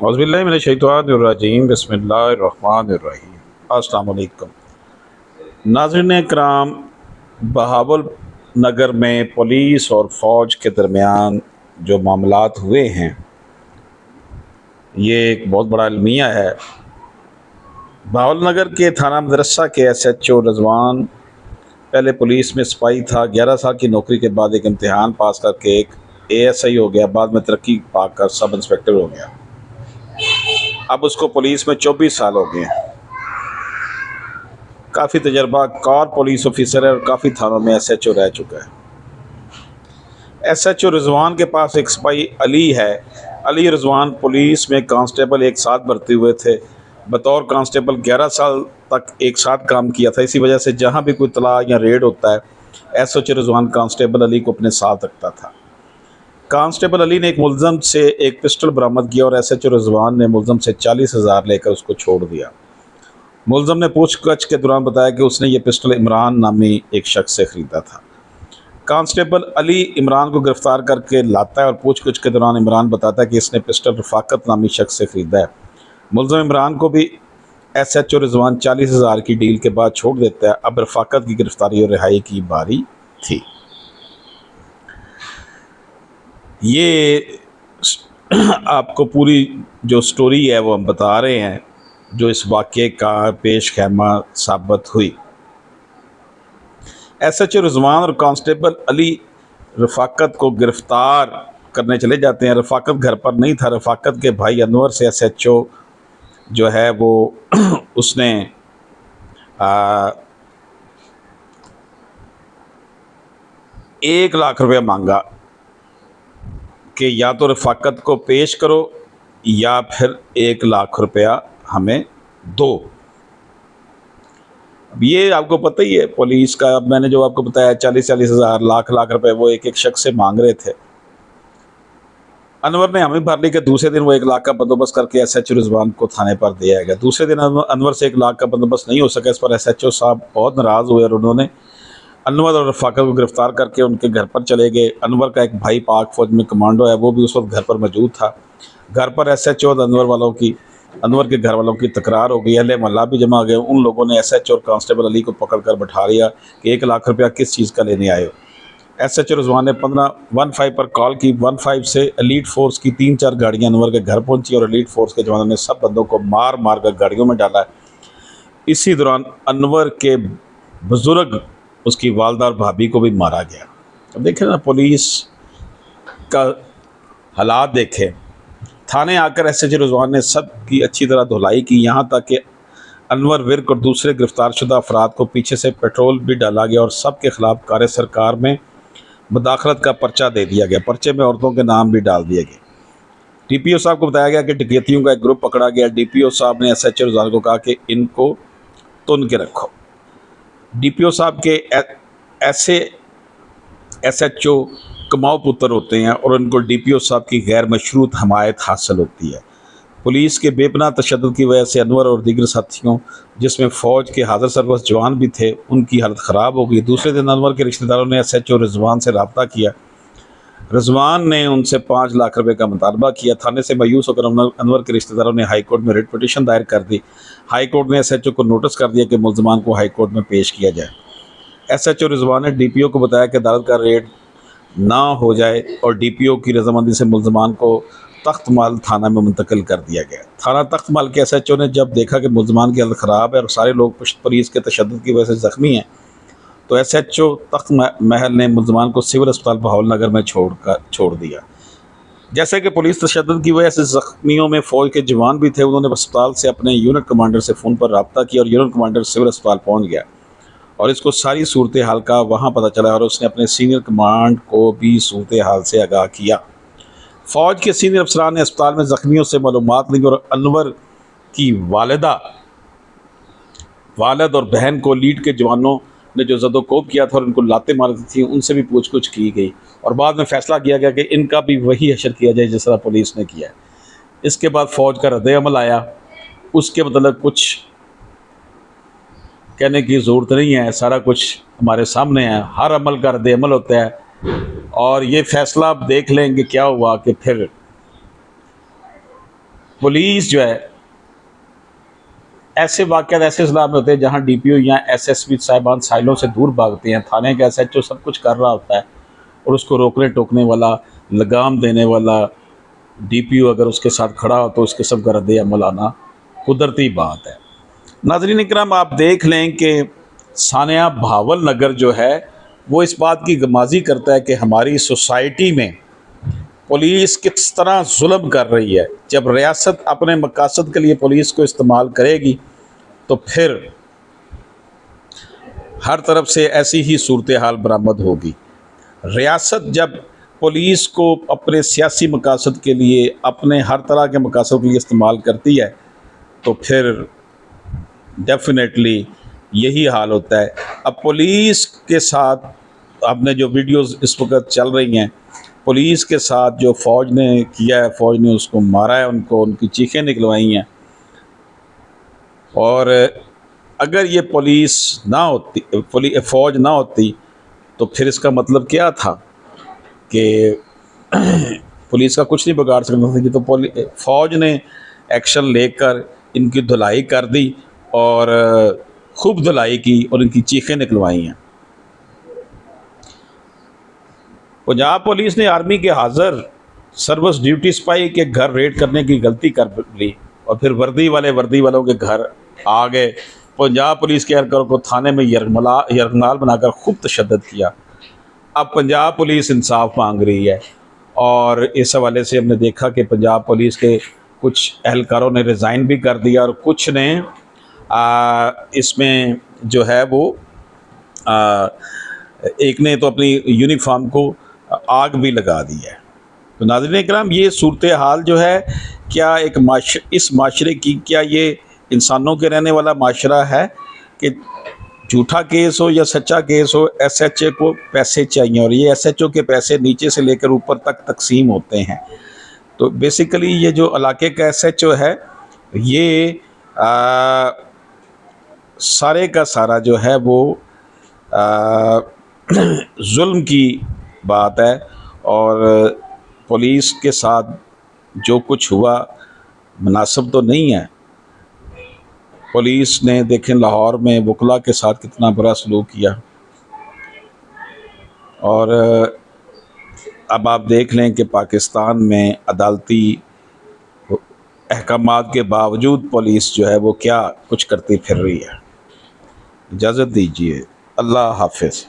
اعوذ باللہ من الشیطان الرجیم، بسم اللہ الرحمن الرحیم۔ السلام علیکم ناظرین کرام، بہاول نگر میں پولیس اور فوج کے درمیان جو معاملات ہوئے ہیں یہ ایک بہت بڑا المیہ ہے۔ بہاول نگر کے تھانہ مدرسہ کے ایس ایچ او رضوان پہلے پولیس میں سپاہی تھا، 11 سال کی نوکری کے بعد ایک امتحان پاس کر کے ایک اے ایس آئی ہو گیا، بعد میں ترقی پا کر سب انسپکٹر ہو گیا۔ اب اس کو پولیس میں 24 سال ہو گئے ہیں، کافی تجربہ کار پولیس آفیسر ہے اور کافی تھانوں میں ایس ایچ او رہ چکا ہے۔ ایس ایچ او رضوان کے پاس ایک سپاہی علی ہے۔ علی رضوان پولیس میں کانسٹیبل ایک ساتھ بھرتی ہوئے تھے، بطور کانسٹیبل 11 سال تک ایک ساتھ کام کیا تھا۔ اسی وجہ سے جہاں بھی کوئی اطلاع یا ریڈ ہوتا ہے ایس ایچ او رضوان کانسٹیبل علی کو اپنے ساتھ رکھتا تھا۔ کانسٹیبل علی نے ایک ملزم سے ایک پسٹل برآمد کیا اور ایس ایچ او رضوان نے ملزم سے 40,000 لے کر اس کو چھوڑ دیا۔ ملزم نے پوچھ گچھ کے دوران بتایا کہ اس نے یہ پسٹل عمران نامی ایک شخص سے خریدا تھا۔ کانسٹیبل علی عمران کو گرفتار کر کے لاتا ہے اور پوچھ گچھ کے دوران عمران بتاتا ہے کہ اس نے پسٹل رفاقت نامی شخص سے خریدا ہے۔ ملزم عمران کو بھی ایس ایچ او رضوان 40,000 کی ڈیل کے بعد چھوڑ دیتا ہے۔ اب رفاقت کی گرفتاری اور رہائی کی باری تھی۔ یہ آپ کو پوری جو سٹوری ہے وہ ہم بتا رہے ہیں جو اس واقعے کا پیش خیمہ ثابت ہوئی۔ ایس ایچ او رضوان اور کانسٹیبل علی رفاقت کو گرفتار کرنے چلے جاتے ہیں۔ رفاقت گھر پر نہیں تھا۔ رفاقت کے بھائی انور سے ایس ایچ او جو ہے وہ اس نے 1,00,000 روپے مانگا کہ یا تو رفاقت کو پیش کرو یا پھر 1,00,000 روپیہ ہمیں دو۔ اب یہ آپ کو پتہ ہی ہے پولیس کا، اب میں نے جو آپ کو بتایا 40,000 لاکھ روپے وہ ایک شخص سے مانگ رہے تھے۔ انور نے ہمیں بھر لی کہ دوسرے دن وہ 1,00,000 کا بندوبست کر کے ایس ایچ او رضوان کو تھانے پر دیا گیا۔ دوسرے دن انور سے 1,00,000 کا بندوبست نہیں ہو سکا۔ اس پر ایس ایچ او صاحب بہت ناراض ہوئے اور انہوں نے انور اور رفاقت کو گرفتار کر کے ان کے گھر پر چلے گئے۔ انور کا ایک بھائی پاک فوج میں کمانڈو ہے، وہ بھی اس وقت گھر پر موجود تھا۔ گھر پر ایس ایچ او اور انور کے گھر والوں کی تکرار ہو گئی۔ اہل محلہ بھی جمع گئے۔ ان لوگوں نے ایس ایچ او اور کانسٹیبل علی کو پکڑ کر بٹھا لیا کہ 1,00,000 روپیہ کس چیز کا لینے آئے ہو۔ ایس ایچ او رضوان نے 15 پر کال کی۔ 15 سے ایلیٹ فورس کی 3-4 گاڑیاں انور کے گھر پہنچی اور ایلیٹ فورس کے جوانوں نے سب بندوں کو مار کر گاڑیوں میں ڈالا۔ اسی دوران انور کے بزرگ اس کی والدہ اور بھابھی کو بھی مارا گیا۔ اب دیکھیں نا پولیس کا حالات دیکھیں۔ تھانے آ کر ایس ایچ او رضوان نے سب کی اچھی طرح دھلائی کی، یہاں تک کہ انور ورک اور دوسرے گرفتار شدہ افراد کو پیچھے سے پیٹرول بھی ڈالا گیا اور سب کے خلاف کار سرکار میں مداخلت کا پرچہ دے دیا گیا۔ پرچے میں عورتوں کے نام بھی ڈال دیے گئے۔ ڈی پی او صاحب کو بتایا گیا کہ ڈکیتیوں کا ایک گروپ پکڑا گیا۔ ڈی پی او صاحب نے ایس ایچ او رضوان کو کہا کہ ان کو تن کے رکھو۔ ڈی پی او صاحب کے ایسے ایس ایچ او کماؤ پتر ہوتے ہیں اور ان کو ڈی پی او صاحب کی غیر مشروط حمایت حاصل ہوتی ہے۔ پولیس کے بے پناہ تشدد کی وجہ سے انور اور دیگر ساتھیوں جس میں فوج کے حاضر سربست جوان بھی تھے ان کی حالت خراب ہو گئی۔ دوسرے دن انور کے رشتہ داروں نے ایس ایچ او رضوان سے رابطہ کیا۔ رضوان نے ان سے 5,00,000 روپے کا مطالبہ کیا۔ تھانے سے مایوس ہو کر انور کے رشتہ داروں نے ہائی کورٹ میں ریٹ پٹیشن دائر کر دی۔ ہائی کورٹ نے ایس ایچ او کو نوٹس کر دیا کہ ملزمان کو ہائی کورٹ میں پیش کیا جائے۔ ایس ایچ او رضوان نے ڈی پی او کو بتایا کہ عدالت کا ریٹ نہ ہو جائے اور ڈی پی او کی رضامندی سے ملزمان کو تخت مال تھانہ میں منتقل کر دیا گیا۔ تھانہ تخت مال کے ایس ایچ او نے جب دیکھا کہ ملزمان کی حالت خراب ہے اور سارے لوگ پولیس کے تشدد کی وجہ سے زخمی ہیں تو ایس ایچ او تخت محل نے ملزمان کو سول اسپتال بہاول نگر میں چھوڑ دیا۔ جیسے کہ پولیس تشدد کی وجہ سے زخمیوں میں فوج کے جوان بھی تھے، انہوں نے اسپتال سے اپنے یونٹ کمانڈر سے فون پر رابطہ کیا اور یونٹ کمانڈر سول اسپتال پہنچ گیا اور اس کو ساری صورتحال کا وہاں پتہ چلا اور اس نے اپنے سینئر کمانڈ کو بھی صورتحال سے آگاہ کیا۔ فوج کے سینئر افسران نے اسپتال میں زخمیوں سے معلومات لی اور انور کی والد اور بہن کو لیڈ کے جوانوں نے جو زد و کوب کیا تھا اور ان کو لاتیں مارتی تھیں ان سے بھی پوچھ گچھ کی گئی اور بعد میں فیصلہ کیا گیا کہ ان کا بھی وہی حشر کیا جائے جس طرح پولیس نے کیا ہے۔ اس کے بعد فوج کا رد عمل آیا، اس کے متعلق کچھ کہنے کی ضرورت نہیں ہے، سارا کچھ ہمارے سامنے ہے۔ ہر عمل کا رد عمل ہوتا ہے اور یہ فیصلہ آپ دیکھ لیں گے کیا ہوا کہ پھر پولیس جو ہے ایسے واقعات ایسے اضلاع میں ہوتے ہیں جہاں ڈی پی او یا ایس ایس پی صاحبان سائلوں سے دور بھاگتے ہیں، تھانے کا ایس ایچ او سب کچھ کر رہا ہوتا ہے اور اس کو روکنے ٹوکنے والا، لگام دینے والا ڈی پی او اگر اس کے ساتھ کھڑا ہو تو اس قسم کا رد عمل آنا قدرتی بات ہے۔ ناظرین اکرام، آپ دیکھ لیں کہ سانحہ بہاول نگر جو ہے وہ اس بات کی غمازی کرتا ہے کہ ہماری سوسائٹی میں پولیس کس طرح ظلم کر رہی ہے۔ جب ریاست اپنے مقاصد کے لیے پولیس کو استعمال کرے گی تو پھر ہر طرف سے ایسی ہی صورتحال برآمد ہوگی۔ ریاست جب پولیس کو اپنے سیاسی مقاصد کے لیے، اپنے ہر طرح کے مقاصد کے لیے استعمال کرتی ہے تو پھر ڈیفینیٹلی یہی حال ہوتا ہے۔ اب پولیس کے ساتھ آپ نے جو ویڈیوز اس وقت چل رہی ہیں، پولیس کے ساتھ جو فوج نے کیا ہے، فوج نے اس کو مارا ہے، ان کی چیخیں نکلوائی ہیں، اور اگر یہ پولیس نہ ہوتی، فوج نہ ہوتی تو پھر اس کا مطلب کیا تھا کہ پولیس کا کچھ نہیں بگاڑ سکتا تھا، کہ تو فوج نے ایکشن لے کر ان کی دھلائی کر دی اور خوب دھلائی کی اور ان کی چیخیں نکلوائی ہیں۔ پنجاب پولیس نے آرمی کے حاضر سروس ڈیوٹی سپاہی کے گھر ریڈ کرنے کی غلطی کر لی اور پھر وردی والوں کے گھر آ گئے۔ پنجاب پولیس کے اہلکاروں کو تھانے میں یرغمال بنا کر خوب تشدد کیا۔ اب پنجاب پولیس انصاف مانگ رہی ہے، اور اس حوالے سے ہم نے دیکھا کہ پنجاب پولیس کے کچھ اہلکاروں نے ریزائن بھی کر دیا اور کچھ نے اس میں جو ہے وہ ایک نے تو اپنی یونیفارم کو آگ بھی لگا دی ہے۔ تو ناظرین اکرام، یہ صورتحال جو ہے، کیا اس معاشرے کی، کیا یہ انسانوں کے رہنے والا معاشرہ ہے کہ جھوٹا کیس ہو یا سچا کیس ہو، ایس ایچ او کو پیسے چاہیے، اور یہ ایس ایچ او کے پیسے نیچے سے لے کر اوپر تک تقسیم ہوتے ہیں۔ تو بیسیکلی یہ جو علاقے کا ایس ایچ او ہے، یہ سارے کا سارا جو ہے وہ ظلم کی بات ہے، اور پولیس کے ساتھ جو کچھ ہوا مناسب تو نہیں ہے۔ پولیس نے دیکھیں لاہور میں وکلا کے ساتھ کتنا برا سلوک کیا، اور اب آپ دیکھ لیں کہ پاکستان میں عدالتی احکامات کے باوجود پولیس جو ہے وہ کیا کچھ کرتی پھر رہی ہے۔ اجازت دیجیے، اللہ حافظ۔